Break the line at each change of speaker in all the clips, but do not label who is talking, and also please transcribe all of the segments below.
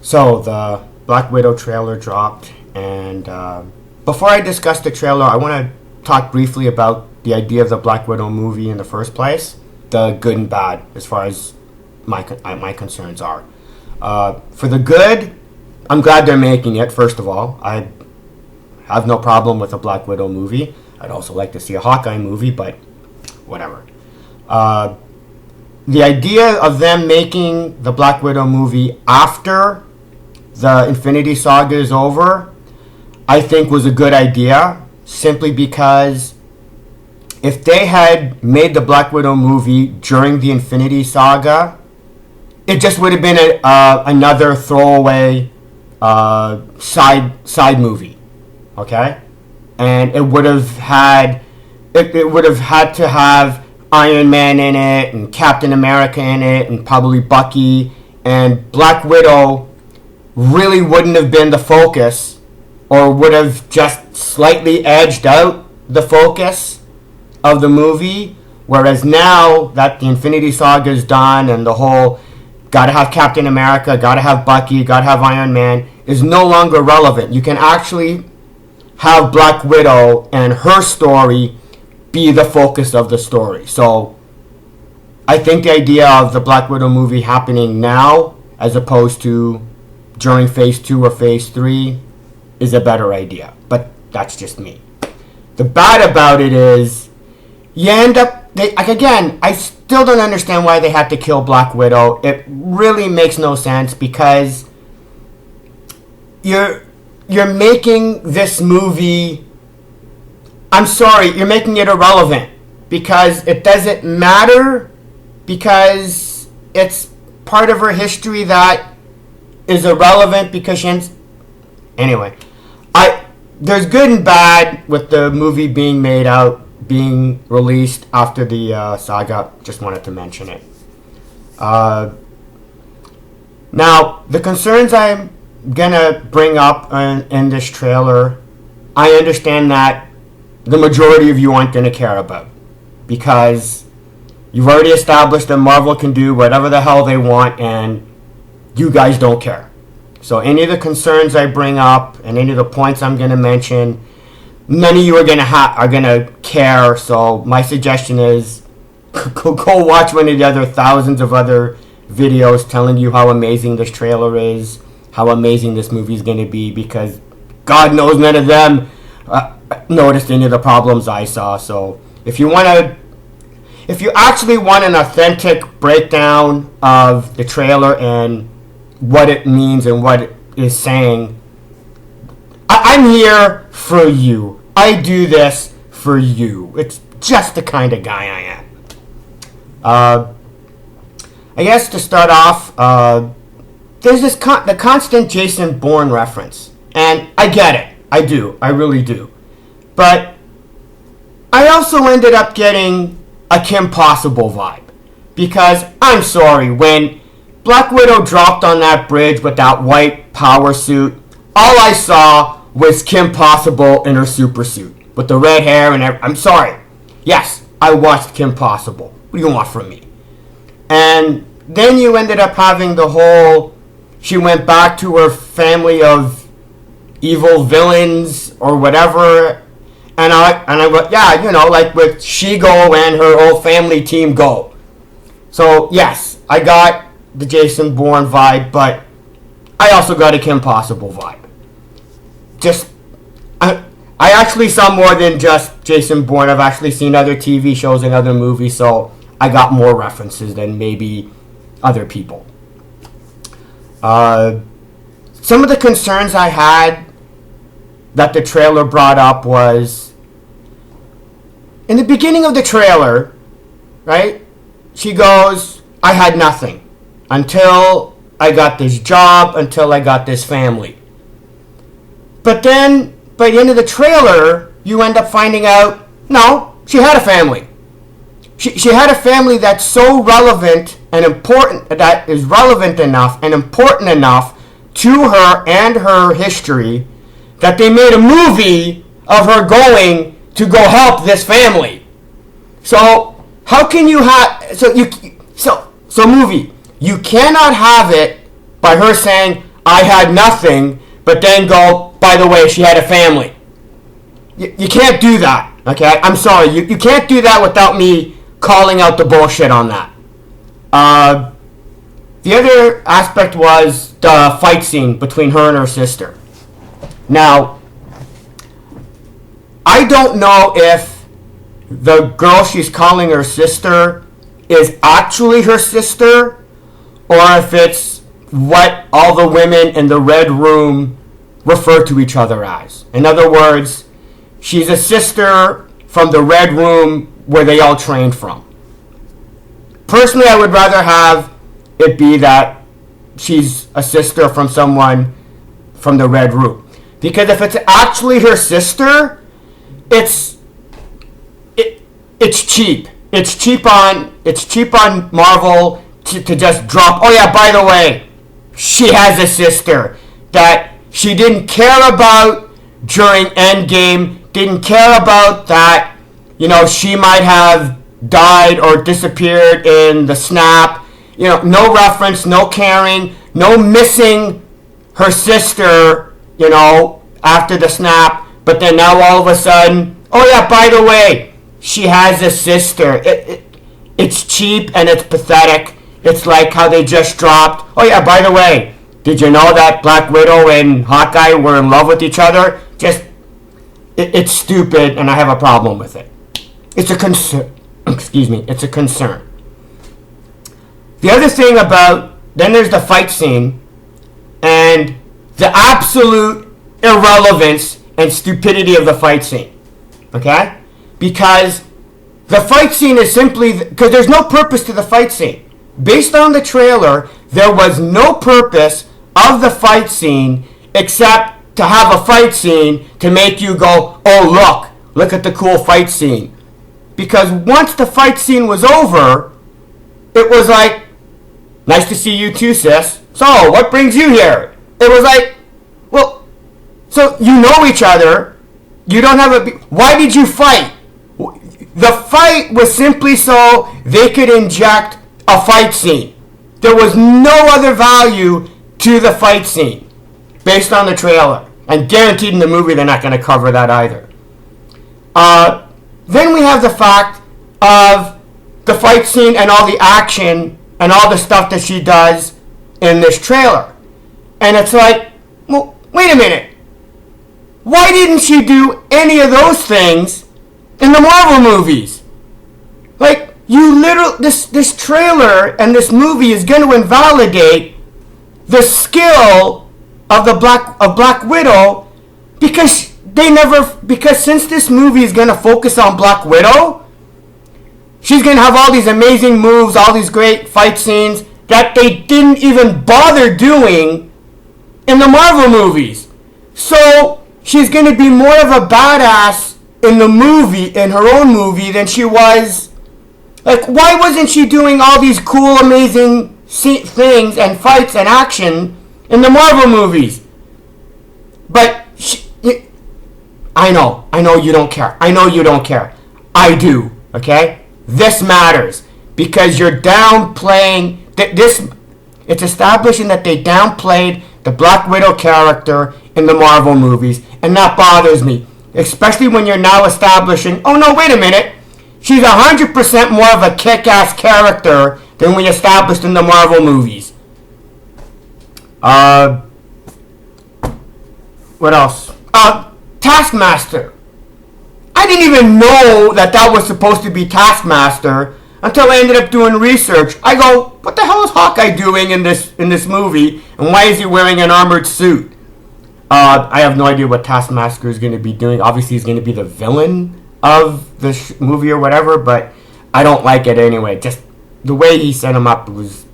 So the Black Widow trailer dropped, and before I discuss the trailer, I want to talk briefly about the idea of the Black Widow movie in the first place, the good and bad, as far as my concerns are. For the good, I'm glad they're making it. First of all, I have no problem with a Black Widow movie. I'd also like to see a Hawkeye movie, but whatever. The idea of them making the Black Widow movie after the Infinity Saga is over, I think was a good idea, simply because if they had made the Black Widow movie during the Infinity Saga, it just would have been another throwaway side movie, okay? And it would have had to have Iron Man in it, and Captain America in it, and probably Bucky, and Black Widow really wouldn't have been the focus, or would have just slightly edged out the focus of the movie. Whereas now that the Infinity Saga is done, and the whole gotta have Captain America, gotta have Bucky, gotta have Iron Man is no longer relevant. You can actually have Black Widow and her story be the focus of the story. So I think the idea of the Black Widow movie happening now, as opposed to during phase 2 or phase 3, is a better idea. But that's just me. The bad about it is you end up, I still don't understand why they had to kill Black Widow. It really makes no sense, because you're making this movie, I'm sorry, you're making it irrelevant, because it doesn't matter, because it's part of her history that is irrelevant, because anyway, there's good and bad with the movie being released after the saga. Just wanted to mention it. Now, the concerns I'm gonna bring up in this trailer, I understand that the majority of you aren't gonna care about, because you've already established that Marvel can do whatever the hell they want, and you guys don't care. So any of the concerns I bring up and any of the points I'm gonna mention, none of you are gonna care. So my suggestion is go watch one of the other thousands of other videos telling you how amazing this trailer is, how amazing this movie is going to be, because God knows none of them noticed any of the problems I saw. So if you actually want an authentic breakdown of the trailer and what it means and what it is saying, I'm here for you. I do this for you. It's just the kind of guy I am. I guess to start off, there's the constant Jason Bourne reference, and I get it. I do. I really do. But I also ended up getting a Kim Possible vibe, because I'm sorry, when Black Widow dropped on that bridge with that white power suit, all I saw was Kim Possible in her super suit with the red hair and I'm sorry. Yes, I watched Kim Possible. What do you want from me? And then you ended up having the whole, she went back to her family of evil villains or whatever, and I went, yeah, like with She-Go and her whole family team go. So yes, I got the Jason Bourne vibe, but I also got a Kim Possible vibe. I actually saw more than just Jason Bourne. I've actually seen other TV shows and other movies, so I got more references than maybe other people. Some of the concerns I had that the trailer brought up was, in the beginning of the trailer, right, she goes, I had nothing until I got this job, until I got this family. But then, by the end of the trailer, you end up finding out, no, she had a family. She had a family that's so relevant and important, that is relevant enough and important enough to her and her history, that they made a movie of her going to go help this family. So how can you have so movie? You cannot have it by her saying, I had nothing, but then go, by the way, she had a family. You can't do that, okay? I'm sorry. You can't do that without me calling out the bullshit on that. The other aspect was the fight scene between her and her sister. Now, I don't know if the girl she's calling her sister is actually her sister, or if it's what all the women in the red room refer to each other as. In other words, she's a sister from the red room where they all trained from. Personally, I would rather have it be that she's a sister from someone from the red room. Because if it's actually her sister, it's cheap. It's cheap on Marvel to just drop, oh yeah, by the way, she has a sister that she didn't care about during Endgame, didn't care about that, she might have died or disappeared in the snap. No reference, no caring, no missing her sister, after the snap. But then now all of a sudden, oh yeah, by the way, she has a sister. It's cheap and it's pathetic. It's like how they just dropped, oh yeah, by the way, did you know that Black Widow and Hawkeye were in love with each other? It's stupid, and I have a problem with it. It's a concern. Excuse me. It's a concern. The other thing then there's the fight scene, and the absolute irrelevance and stupidity of the fight scene. Okay? Because the fight scene is simply, because there's no purpose to the fight scene. Based on the trailer, there was no purpose of the fight scene except to have a fight scene to make you go, oh look at the cool fight scene. Because once the fight scene was over, it was like, nice to see you too, sis. So, what brings you here? It was like, well, so you know each other. You don't have why did you fight? The fight was simply so they could inject a fight scene. There was no other value to the fight scene based on the trailer. And guaranteed in the movie they're not going to cover that either. Then we have the fact of the fight scene and all the action and all the stuff that she does in this trailer. And it's like, well, wait a minute. Why didn't she do any of those things in the Marvel movies? Like, this trailer and this movie is going to invalidate the skill of Black Widow because since this movie is going to focus on Black Widow, she's going to have all these amazing moves, all these great fight scenes that they didn't even bother doing in the Marvel movies. So she's going to be more of a badass in her own movie, than she was. Like, why wasn't she doing all these cool, amazing things and fights and action in the Marvel movies? But I know you don't care. I know you don't care. I do, okay? This matters because you're downplaying it's establishing that they downplayed the Black Widow character in the Marvel movies, and that bothers me, especially when you're now establishing, oh no, wait a minute, she's 100% more of a kick-ass character than we established in the Marvel movies. What else? Taskmaster. I didn't even know that was supposed to be Taskmaster until I ended up doing research. I go, what the hell is Hawkeye doing in this movie, and why is he wearing an armored suit? I have no idea what Taskmaster is going to be doing. Obviously, he's going to be the villain of the movie or whatever, but I don't like it anyway. Just the way he set him up was...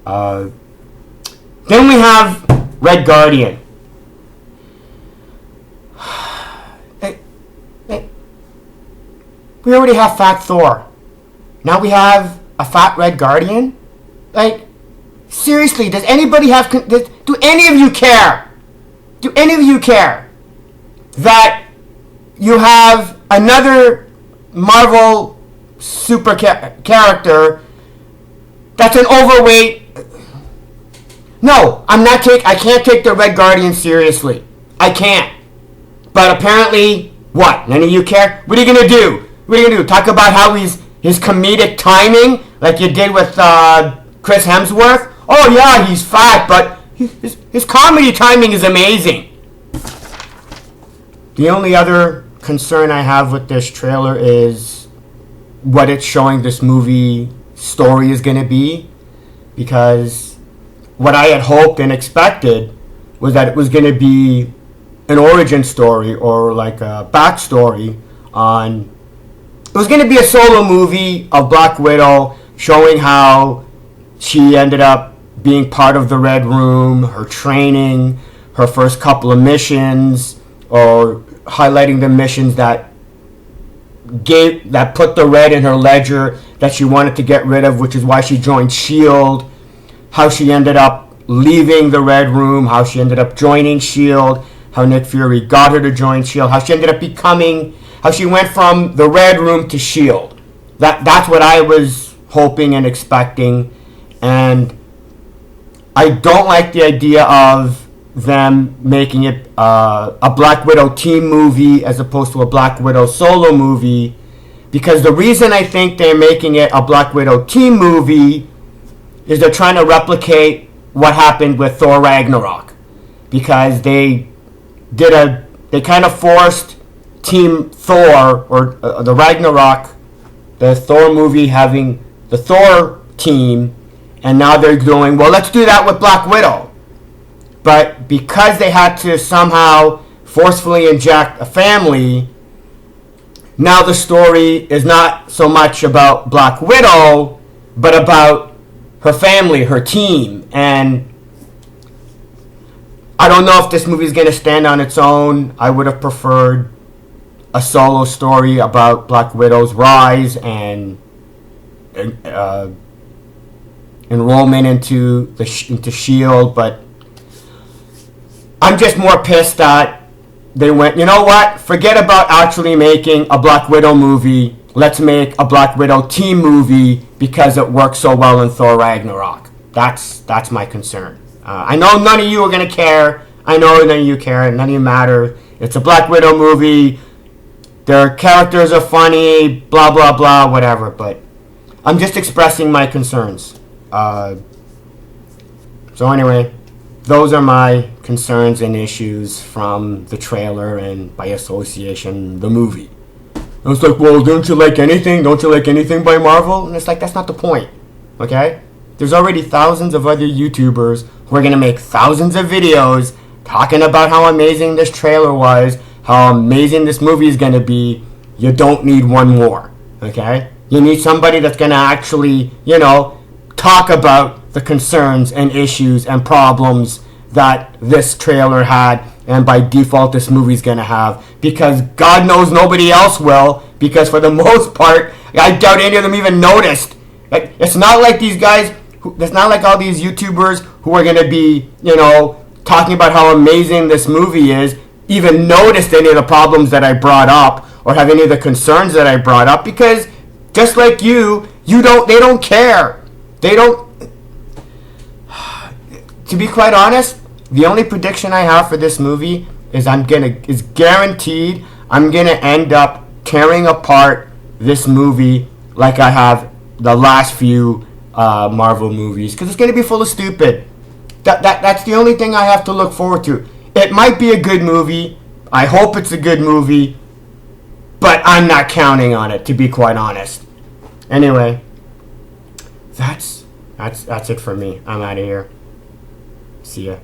Then we have Red Guardian. We already have Fat Thor. Now we have a Fat Red Guardian? Like, seriously, does anybody have... Do any of you care? Do any of you care that you have another Marvel super character that's an overweight... No, I can't take the Red Guardian seriously. I can't. But apparently, what? None of you care? What are you gonna do? What are you gonna do? Talk about how his comedic timing, like you did with Chris Hemsworth? Oh yeah, he's fat, but his comedy timing is amazing. The only other concern I have with this trailer is what it's showing this movie story is going to be, because what I had hoped and expected was that it was going to be an origin story or like a backstory on. It was going to be a solo movie of Black Widow showing how she ended up being part of the Red Room, her training, her first couple of missions, or highlighting the missions that put the red in her ledger that she wanted to get rid of, which is why she joined S.H.I.E.L.D., how she ended up leaving the Red Room, how she ended up joining S.H.I.E.L.D., how Nick Fury got her to join S.H.I.E.L.D., how she ended up how she went from the Red Room to S.H.I.E.L.D. That's what I was hoping and expecting, and I don't like the idea of them making it a Black Widow team movie as opposed to a Black Widow solo movie, because the reason I think they're making it a Black Widow team movie is they're trying to replicate what happened with Thor Ragnarok, because they kind of forced Team Thor, or the Ragnarok, the Thor movie having the Thor team, and now they're going, well, let's do that with Black Widow. But because they had to somehow forcefully inject a family, now the story is not so much about Black Widow, but about her family, her team. And I don't know if this movie is going to stand on its own. I would have preferred a solo story about Black Widow's rise and enrollment into S.H.I.E.L.D., but I'm just more pissed that they went, you know what? Forget about actually making a Black Widow movie. Let's make a Black Widow team movie because it works so well in Thor Ragnarok. That's my concern. I know none of you are going to care. I know none of you care. None of you matter. It's a Black Widow movie. Their characters are funny, blah, blah, blah, whatever. But I'm just expressing my concerns. So anyway, those are my concerns and issues from the trailer and, by association, the movie. I was like, well, don't you like anything? Don't you like anything by Marvel? And it's like, that's not the point, okay? There's already thousands of other YouTubers who are going to make thousands of videos talking about how amazing this trailer was, how amazing this movie is going to be. You don't need one more, okay? You need somebody that's going to actually, talk about the concerns and issues and problems that this trailer had, and by default this movie's gonna have, because God knows nobody else will, because for the most part I doubt any of them even noticed. It's not like these guys it's not like all these YouTubers who are gonna be talking about how amazing this movie is even noticed any of the problems that I brought up or have any of the concerns that I brought up, because just like they don't care. They don't. To be quite honest, the only prediction I have for this movie is guaranteed I'm gonna end up tearing apart this movie like I have the last few Marvel movies, because it's gonna be full of stupid. That's the only thing I have to look forward to. It might be a good movie. I hope it's a good movie, but I'm not counting on it, to be quite honest. Anyway, that's it for me. I'm out of here. See ya.